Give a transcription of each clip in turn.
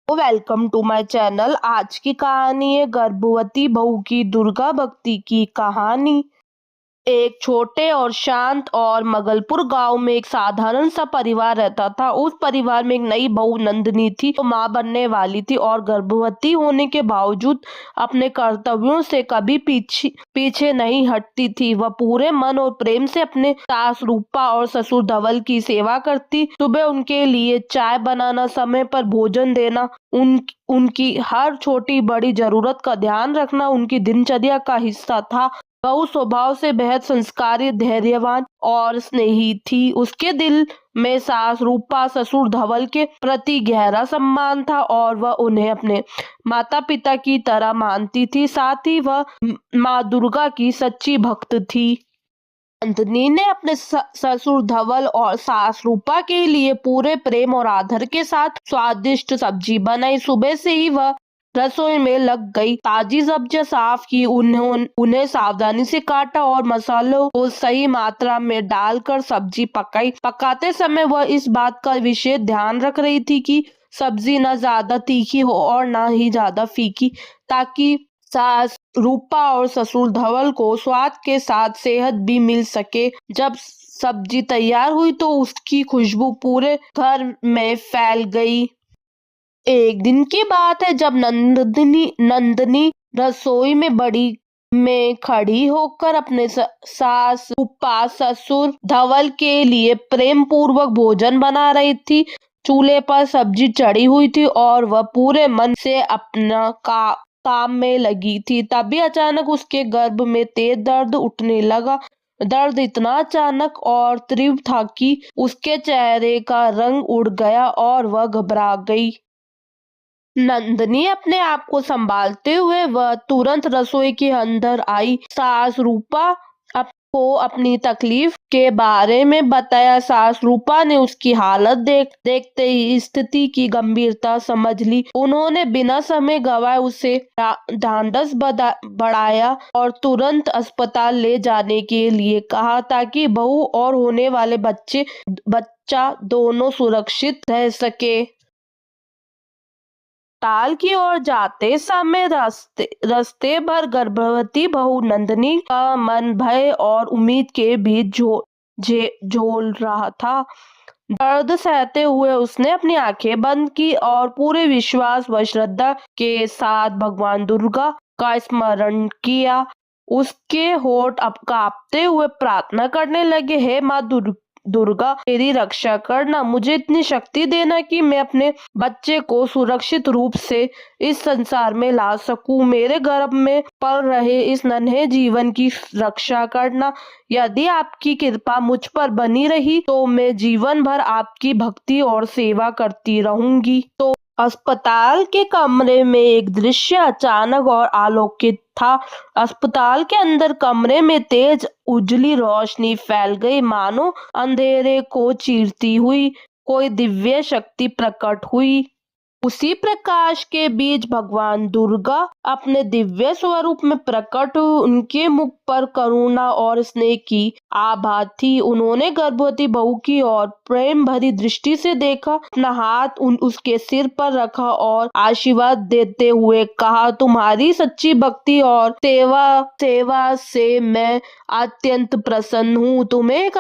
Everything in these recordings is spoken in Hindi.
Welcome to my channel. आज की कहानी है गर्भवती बहू की दुर्गा भक्ति की कहानी। एक छोटे और शांत और मगलपुर गांव में एक साधारण सा परिवार रहता था। उस परिवार में एक नई बहू नंदनी थी, तो मां बनने वाली थी और गर्भवती होने के बावजूद अपने कर्तव्यों से कभी पीछे नहीं हटती थी। वह पूरे मन और प्रेम से अपने सास रूपा और ससुर धवल की सेवा करती। सुबह उनके लिए चाय बनाना, समय पर भोजन देना, उनकी हर छोटी बड़ी जरूरत का ध्यान रखना उनकी दिनचर्या का हिस्सा था। बहू स्वभाव से बेहद संस्कारी, धैर्यवान और स्नेही थी। उसके दिल में सास रूपा, ससुर धवल के प्रति गहरा सम्मान था और वह उन्हें अपने माता पिता की तरह मानती थी। साथ ही वह माँ दुर्गा की सच्ची भक्त थी। नंदिनी ने अपने ससुर धवल और सास रूपा के लिए पूरे प्रेम और आदर के साथ स्वादिष्ट सब्जी बनाई। सुबह से ही वह रसोई में लग गई। ताजी सब्जियां साफ की, उन्हें सावधानी से काटा और मसालों को सही मात्रा में डालकर सब्जी पकाई। पकाते समय वह इस बात का विशेष ध्यान रख रही थी कि सब्जी न ज्यादा तीखी हो और न ही ज्यादा फीकी, ताकि सास रूपा और ससुर धवल को स्वाद के साथ सेहत भी मिल सके। जब सब्जी तैयार हुई तो उसकी खुशबू पूरे घर में फैल गई। एक दिन की बात है, जब नंदनी रसोई में खड़ी होकर अपने सास रूपा, ससुर धवल के लिए प्रेम पूर्वक भोजन बना रही थी। चूल्हे पर सब्जी चढ़ी हुई थी और वह पूरे मन से अपना काम में लगी थी। तभी अचानक उसके गर्भ में तेज दर्द उठने लगा। दर्द इतना अचानक और तीव्र था कि उसके चेहरे का रंग उड़ गया और वह घबरा गई। नंदनी अपने आप को संभालते हुए वह तुरंत रसोई के अंदर आई। सास रूपा को अपनी तकलीफ के बारे में बताया। सास रूपा ने उसकी हालत देखते ही स्थिति की गंभीरता समझ ली। उन्होंने बिना समय गवाए उसे ढांढस बढ़ाया और तुरंत अस्पताल ले जाने के लिए कहा, ताकि बहू और होने वाले बच्चा दोनों सुरक्षित रह सके। ताल की ओर जाते समय रास्ते भर गर्भवती बहू नंदनी का मन भय और उम्मीद के बीच झोल रहा था। दर्द सहते हुए उसने अपनी आंखें बंद की और पूरे विश्वास व श्रद्धा के साथ भगवान दुर्गा का स्मरण किया। उसके होठ अब कांपते हुए प्रार्थना करने लगे, हे माँ दुर्गा, मेरी रक्षा करना, मुझे इतनी शक्ति देना कि मैं अपने बच्चे को सुरक्षित रूप से इस संसार में ला सकूं। मेरे गर्भ में पल रहे इस नन्हे जीवन की रक्षा करना। यदि आपकी कृपा मुझ पर बनी रही तो मैं जीवन भर आपकी भक्ति और सेवा करती रहूंगी। तो अस्पताल के कमरे में एक दृश्य अचानक और अलौकिक था। अस्पताल के अंदर कमरे में तेज उजली रोशनी फैल गई, मानो अंधेरे को चीरती हुई कोई दिव्य शक्ति प्रकट हुई। उसी प्रकाश के बीच भगवान दुर्गा अपने दिव्य स्वरूप में प्रकट हुई। उनके मुख पर करुणा और स्नेह की आभा थी। उन्होंने गर्भवती बहू की ओर प्रेम भरी दृष्टि से देखा, अपना हाथ उसके सिर पर रखा और आशीर्वाद देते हुए कहा, तुम्हारी सच्ची भक्ति और सेवा से मैं अत्यंत प्रसन्न हूँ। तुम्हें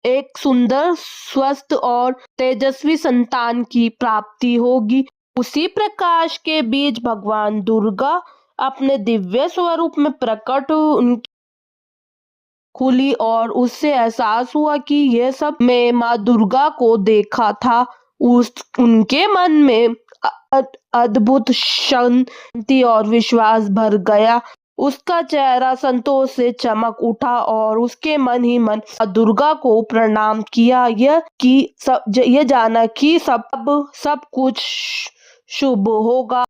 एक सुंदर, स्वस्थ और तेजस्वी संतान की प्राप्ति होगी। उसी प्रकाश के बीच भगवान दुर्गा अपने दिव्य स्वरूप में प्रकट उनकी खुली और उससे एहसास हुआ कि यह सब मैं माँ दुर्गा को देखा था। उनके मन में अद्भुत शांति और विश्वास भर गया। उसका चेहरा संतोष से चमक उठा और उसके मन ही मन दुर्गा को प्रणाम किया, यह जाना कि सब कुछ शुभ होगा।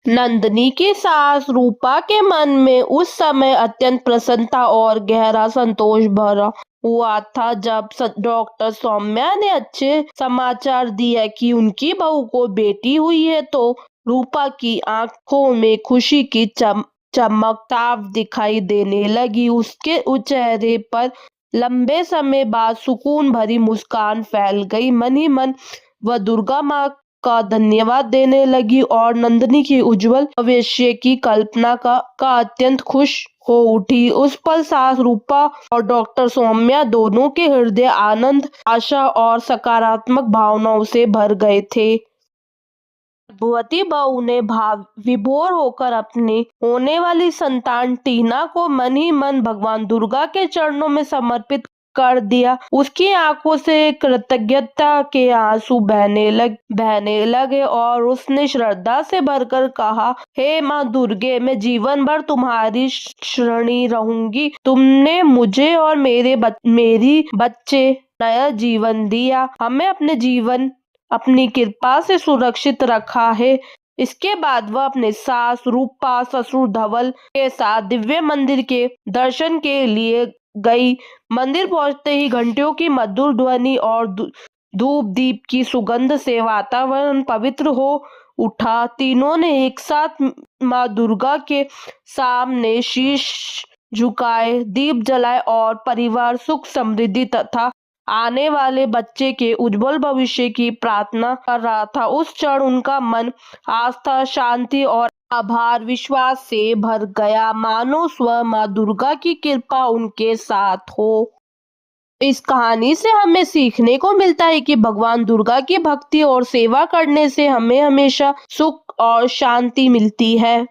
नंदनी की सास रूपा के मन में उस समय अत्यंत प्रसन्नता और गहरा संतोष भरा हुआ था। जब डॉक्टर सौम्या ने अच्छे समाचार दिया कि उनकी बहू को बेटी हुई है, तो रूपा की आंखों में खुशी की चमक साफ दिखाई देने लगी। उसके चेहरे पर लंबे समय बाद सुकून भरी मुस्कान फैल गई। मन ही मन वह दुर्गा माँ का धन्यवाद देने लगी और नंदिनी की उज्जवल भविष्य की कल्पना का अत्यंत खुश हो उठी। उस पल सास रूपा और डॉक्टर सौम्या दोनों के हृदय आनंद, आशा और सकारात्मक भावनाओं से भर गए थे। गर्भवती बहू ने भाव विभोर होकर अपनी होने वाली संतान टीना को मन ही मन भगवान दुर्गा के चरणों में समर्पित कर दिया। उसकी आंखों से कृतज्ञता के आंसू बहने लगे और उसने श्रद्धा से भरकर कहा, हे माँ दुर्गे, मैं जीवन भर तुम्हारी शरणी रहूंगी। तुमने मुझे और मेरी बच्चे नया जीवन दिया। हमें अपनी कृपा से सुरक्षित रखा है। इसके बाद वह अपने सास रूपा, ससुर धवल के साथ दिव्य मंदिर के दर्शन के लिए गई। मंदिर पहुंचते ही घंटियों की मधुर ध्वनि और धूप दीप की सुगंध से वातावरण पवित्र हो उठा। तीनों ने एक साथ माँ दुर्गा के सामने शीश झुकाए, दीप जलाए और परिवार सुख समृद्धि तथा आने वाले बच्चे के उज्जवल भविष्य की प्रार्थना कर रहा था। उस क्षण उनका मन आस्था, शांति और आभार विश्वास से भर गया, मानो स्वयं माँ दुर्गा की कृपा उनके साथ हो। इस कहानी से हमें सीखने को मिलता है कि भगवान दुर्गा की भक्ति और सेवा करने से हमें हमेशा सुख और शांति मिलती है।